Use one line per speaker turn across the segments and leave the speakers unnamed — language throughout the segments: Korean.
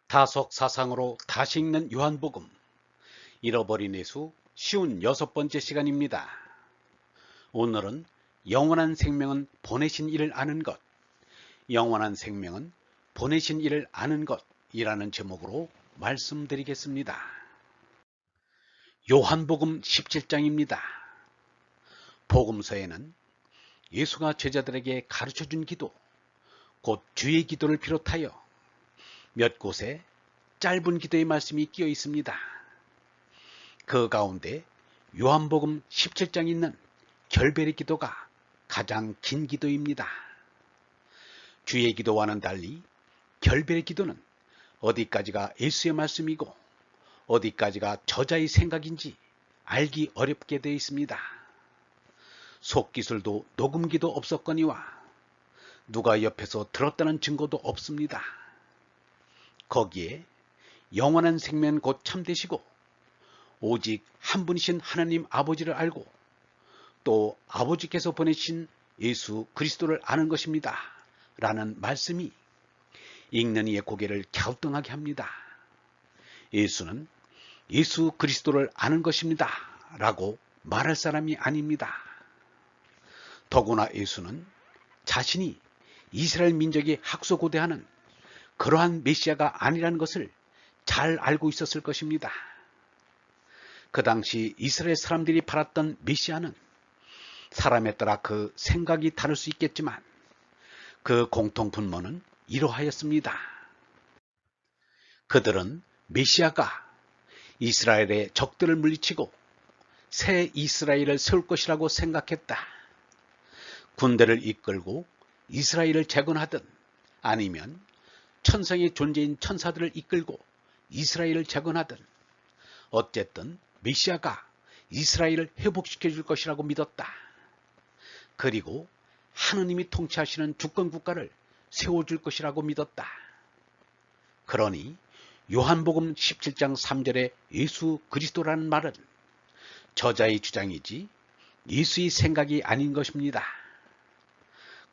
다속 사상으로 다시 읽는 요한복음, 잃어버린 예수 쉬운 6번째 시간입니다. 오늘은 영원한 생명은 보내신 이를 아는 것, 영원한 생명은 보내신 이를 아는 것이라는 제목으로 말씀드리겠습니다. 요한복음 17장입니다. 복음서에는 예수가 제자들에게 가르쳐준 기도, 곧 주의 기도를 비롯하여 몇 곳에 짧은 기도의 말씀이 끼어 있습니다. 그 가운데 요한복음 17장에 있는 결별의 기도가 가장 긴 기도입니다. 주의 기도와는 달리 결별의 기도는 어디까지가 예수의 말씀이고 어디까지가 저자의 생각인지 알기 어렵게 되어 있습니다. 속기술도 녹음기도 없었거니와 누가 옆에서 들었다는 증거도 없습니다. 거기에 영원한 생명 곧 참되시고 오직 한 분이신 하나님 아버지를 알고 또 아버지께서 보내신 예수 그리스도를 아는 것입니다. 라는 말씀이 읽는 이의 고개를 갸우뚱하게 합니다. 예수는 예수 그리스도를 아는 것입니다. 라고 말할 사람이 아닙니다. 더구나 예수는 자신이 이스라엘 민족이 학소고대하는 그러한 메시아가 아니라는 것을 잘 알고 있었을 것입니다. 그 당시 이스라엘 사람들이 바랐던 메시아는 사람에 따라 그 생각이 다를 수 있겠지만 그 공통 분모는 이러하였습니다. 그들은 메시아가 이스라엘의 적들을 물리치고 새 이스라엘을 세울 것이라고 생각했다. 군대를 이끌고 이스라엘을 재건하든 아니면 천상의 존재인 천사들을 이끌고 이스라엘을 재건하든 어쨌든 메시아가 이스라엘을 회복시켜 줄 것이라고 믿었다. 그리고 하느님이 통치하시는 주권국가를 세워줄 것이라고 믿었다. 그러니 요한복음 17장 3절에 예수 그리스도라는 말은 저자의 주장이지 예수의 생각이 아닌 것입니다.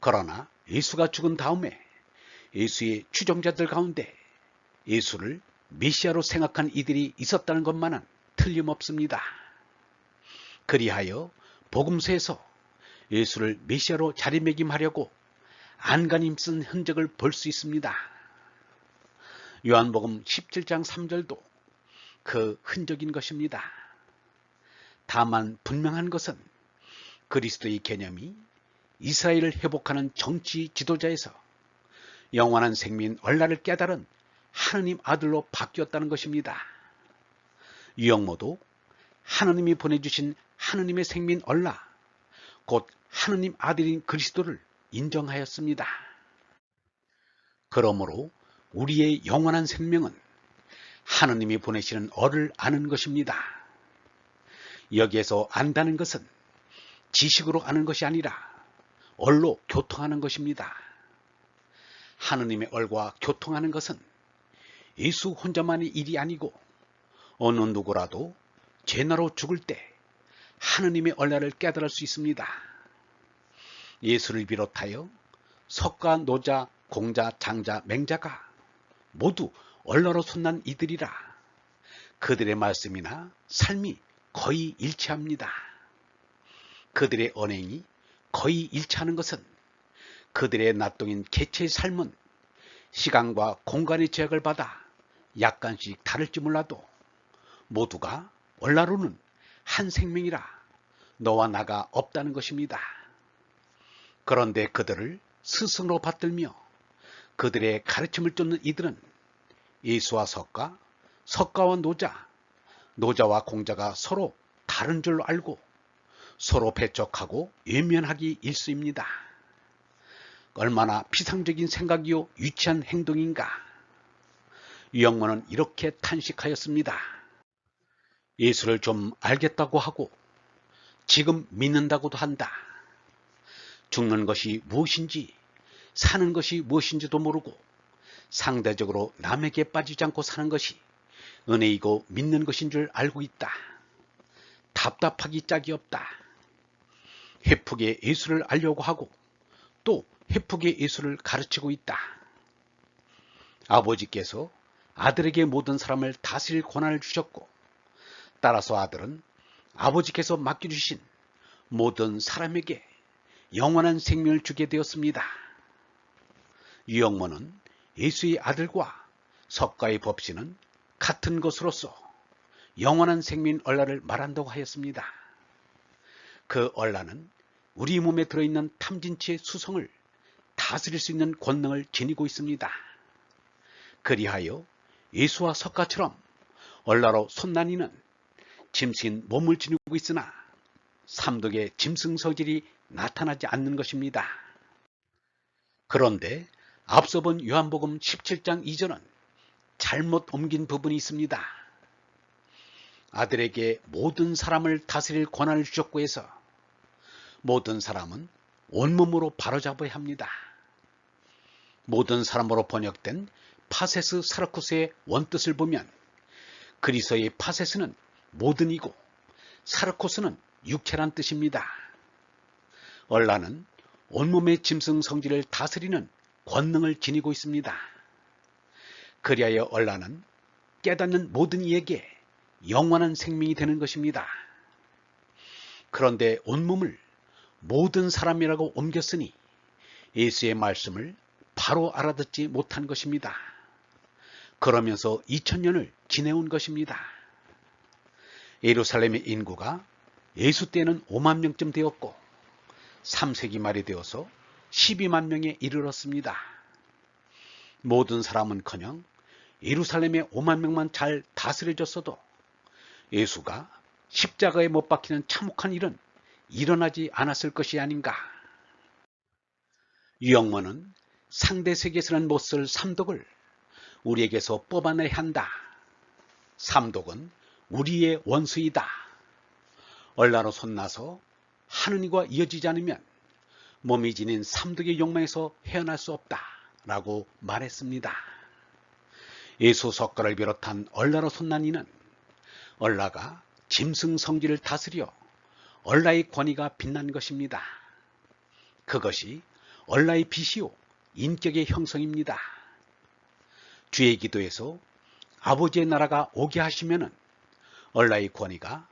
그러나 예수가 죽은 다음에 예수의 추종자들 가운데 예수를 메시아로 생각한 이들이 있었다는 것만은 틀림없습니다. 그리하여 복음서에서 예수를 메시아로 자리매김하려고 안간힘 쓴 흔적을 볼 수 있습니다. 요한복음 17장 3절도 그 흔적인 것입니다. 다만 분명한 것은 그리스도의 개념이 이스라엘을 회복하는 정치 지도자에서 영원한 생민 얼라를 깨달은 하느님 아들로 바뀌었다는 것입니다. 유영모도 하느님이 보내주신 하느님의 생민 얼라, 곧 하느님 아들인 그리스도를 인정하였습니다. 그러므로 우리의 영원한 생명은 하느님이 보내시는 얼을 아는 것입니다. 여기에서 안다는 것은 지식으로 아는 것이 아니라 얼로 교통하는 것입니다. 하느님의 얼과 교통하는 것은 예수 혼자만의 일이 아니고 어느 누구라도 죄나로 죽을 때 하느님의 얼라를 깨달을 수 있습니다. 예수를 비롯하여 석가, 노자, 공자, 장자, 맹자가 모두 얼라로 손난 이들이라 그들의 말씀이나 삶이 거의 일치합니다. 그들의 언행이 거의 일치하는 것은 그들의 낯동인 개체의 삶은 시간과 공간의 제약을 받아 약간씩 다를지 몰라도 모두가 얼라로는 한 생명이라 너와 나가 없다는 것입니다. 그런데 그들을 스승으로 받들며 그들의 가르침을 쫓는 이들은 예수와 석가, 석가와 노자, 노자와 공자가 서로 다른 줄로 알고 서로 배척하고 외면하기 일쑤입니다. 얼마나 비상적인 생각이요 유치한 행동인가. 유영모는 이렇게 탄식하였습니다. 예수를 좀 알겠다고 하고 지금 믿는다고도 한다. 죽는 것이 무엇인지 사는 것이 무엇인지도 모르고 상대적으로 남에게 빠지지 않고 사는 것이 은혜이고 믿는 것인 줄 알고 있다. 답답하기 짝이 없다. 헤프게 예수를 알려고 하고 또 헤프게 예수를 가르치고 있다. 아버지께서 아들에게 모든 사람을 다스릴 권한을 주셨고, 따라서 아들은 아버지께서 맡겨주신 모든 사람에게 영원한 생명을 주게 되었습니다. 유영모는 예수의 아들과 석가의 법신은 같은 것으로서 영원한 생명인 얼라를 말한다고 하였습니다. 그 얼라는 우리 몸에 들어있는 탐진치의 수성을 다스릴 수 있는 권능을 지니고 있습니다. 그리하여 예수와 석가처럼 얼라로 솟나니는 짐승인 몸을 지니고 있으나 삼독의 짐승 성질이 나타나지 않는 것입니다. 그런데 앞서 본 요한복음 17장 2절은 잘못 옮긴 부분이 있습니다. 아들에게 모든 사람을 다스릴 권한을 주셨고 해서 모든 사람은 온몸으로 바로잡아야 합니다. 모든 사람으로 번역된 파세스 사르쿠스의 원뜻을 보면 그리스어의 파세스는 모든이고 사르코스는 육체란 뜻입니다. 얼라는 온몸의 짐승 성질을 다스리는 권능을 지니고 있습니다. 그리하여 얼라는 깨닫는 모든 이에게 영원한 생명이 되는 것입니다. 그런데 온몸을 모든 사람이라고 옮겼으니 예수의 말씀을 바로 알아듣지 못한 것입니다. 그러면서 2000년을 지내온 것입니다. 예루살렘의 인구가 예수 때는 5만 명쯤 되었고 3세기 말이 되어서 12만 명에 이르렀습니다. 모든 사람은커녕 예루살렘의 5만 명만 잘 다스려졌어도 예수가 십자가에 못 박히는 참혹한 일은 일어나지 않았을 것이 아닌가. 유영모는 상대 세계에서는 못쓸 삼독을 우리에게서 뽑아내야 한다. 삼독은 우리의 원수이다. 얼라로 솟나서 하느님과 이어지지 않으면 몸이 지닌 삼독의 욕망에서 헤어날 수 없다 라고 말했습니다. 예수 석가를 비롯한 얼라로 솟난 이는 얼라가 짐승 성질을 다스려 얼라의 권위가 빛난 것입니다. 그것이 얼라의 빛이요 인격의 형성입니다. 주의 기도에서 아버지의 나라가 오게 하시면은 얼라의 권위가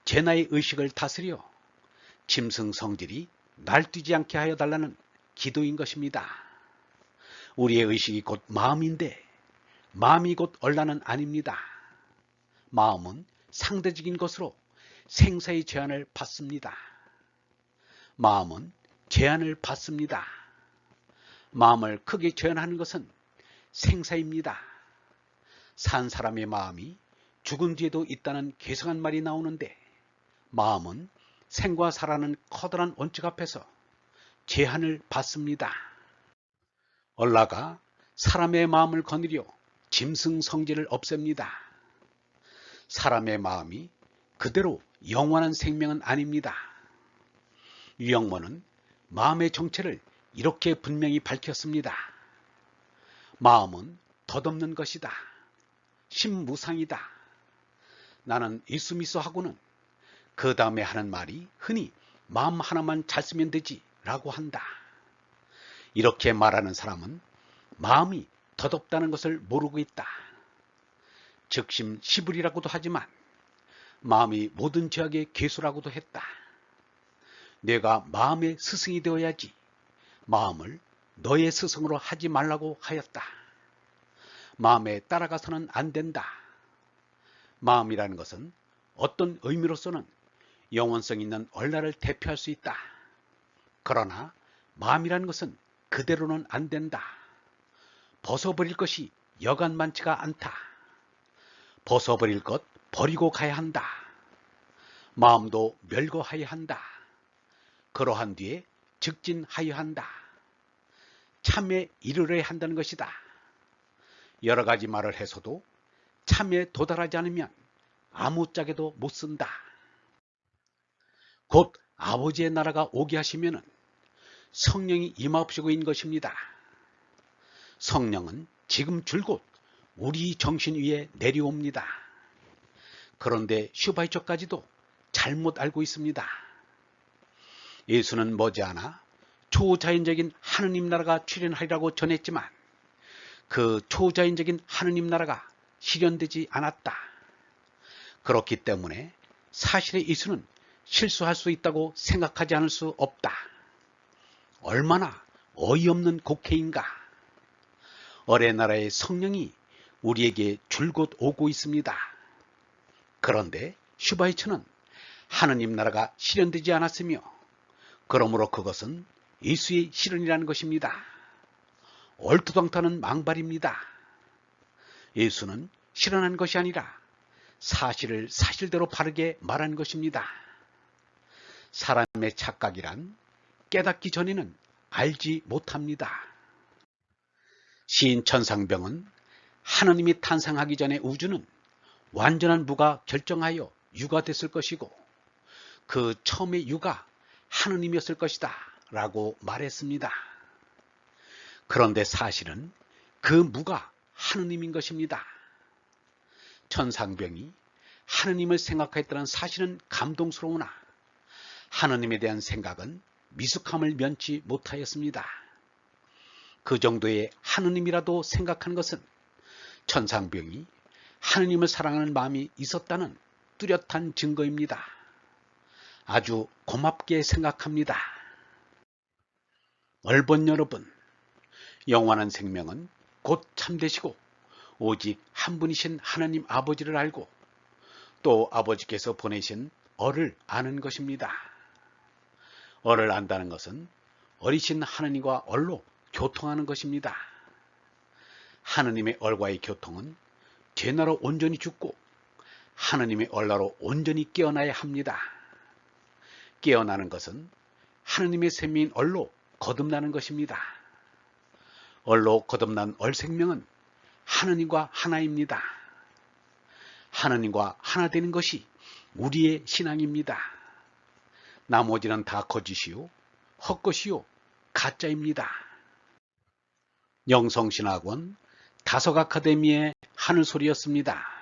제나의 의식을 다스려 짐승 성질이 날뛰지 않게 하여 달라는 기도인 것입니다. 우리의 의식이 곧 마음인데 마음이 곧 얼라는 아닙니다. 마음은 상대적인 것으로 생사의 제한을 받습니다. 마음은 제한을 받습니다. 마음을 크게 제한하는 것은 생사입니다. 산 사람의 마음이 죽은 뒤에도 있다는 괴성한 말이 나오는데 마음은 생과 사라는 커다란 원칙 앞에서 제한을 받습니다. 얼라가 사람의 마음을 거느려 짐승 성질을 없앱니다. 사람의 마음이 그대로 영원한 생명은 아닙니다. 유영모는 마음의 정체를 이렇게 분명히 밝혔습니다. 마음은 덧없는 것이다. 심무상이다. 나는 예수 믿어 하고는 그 다음에 하는 말이 흔히 마음 하나만 잘 쓰면 되지 라고 한다. 이렇게 말하는 사람은 마음이 덧없다는 것을 모르고 있다. 즉심 시불이라고도 하지만 마음이 모든 죄악의 괴수라고도 했다. 내가 마음의 스승이 되어야지 마음을 너의 스승으로 하지 말라고 하였다. 마음에 따라가서는 안 된다. 마음이라는 것은 어떤 의미로서는 영원성 있는 얼라를 대표할 수 있다. 그러나 마음이라는 것은 그대로는 안 된다. 벗어버릴 것이 여간 많지가 않다. 벗어버릴 것 버리고 가야 한다. 마음도 멸거하여야 한다. 그러한 뒤에 직진하여야 한다. 참에 이르러야 한다는 것이다. 여러 가지 말을 해서도 참에 도달하지 않으면 아무짝에도 못 쓴다. 곧 아버지의 나라가 오게 하시면은 성령이 임하옵시고 인 것입니다. 성령은 지금 줄곧 우리 정신 위에 내려옵니다. 그런데 슈바이처까지도 잘못 알고 있습니다. 예수는 머지않아 초자연적인 하느님 나라가 출현하리라고 전했지만 그 초자연적인 하느님 나라가 실현되지 않았다. 그렇기 때문에 사실의 예수는 실수할 수 있다고 생각하지 않을 수 없다. 얼마나 어이없는 곡해인가. 어레 나라의 성령이 우리에게 줄곧 오고 있습니다. 그런데 슈바이처는 하느님 나라가 실현되지 않았으며 그러므로 그것은 예수의 실현이라는 것입니다. 얼토당토하는 망발입니다. 예수는 실현한 것이 아니라 사실을 사실대로 바르게 말한 것입니다. 사람의 착각이란 깨닫기 전에는 알지 못합니다. 시인 천상병은 하느님이 탄생하기 전에 우주는 완전한 무가 결정하여 유가 됐을 것이고 그 처음의 유가 하느님이었을 것이다 라고 말했습니다. 그런데 사실은 그 무가 하느님인 것입니다. 천상병이 하느님을 생각했다는 사실은 감동스러우나 하느님에 대한 생각은 미숙함을 면치 못하였습니다. 그 정도의 하느님이라도 생각한 것은 천상병이 하느님을 사랑하는 마음이 있었다는 뚜렷한 증거입니다. 아주 고맙게 생각합니다. 얼본 여러분, 영원한 생명은 곧 참되시고 오직 한 분이신 하나님 아버지를 알고 또 아버지께서 보내신 어를 아는 것입니다. 어를 안다는 것은 어리신 하느님과 얼로 교통하는 것입니다. 하느님의 얼과의 교통은 죄나로 온전히 죽고 하느님의 얼나로 온전히 깨어나야 합니다. 깨어나는 것은 하느님의 생명인 얼로 거듭나는 것입니다. 얼로 거듭난 얼 생명은 하느님과 하나입니다. 하느님과 하나 되는 것이 우리의 신앙입니다. 나머지는 다 거짓이요, 헛것이요, 가짜입니다. 영성신학원 다석 아카데미의 하늘소리였습니다.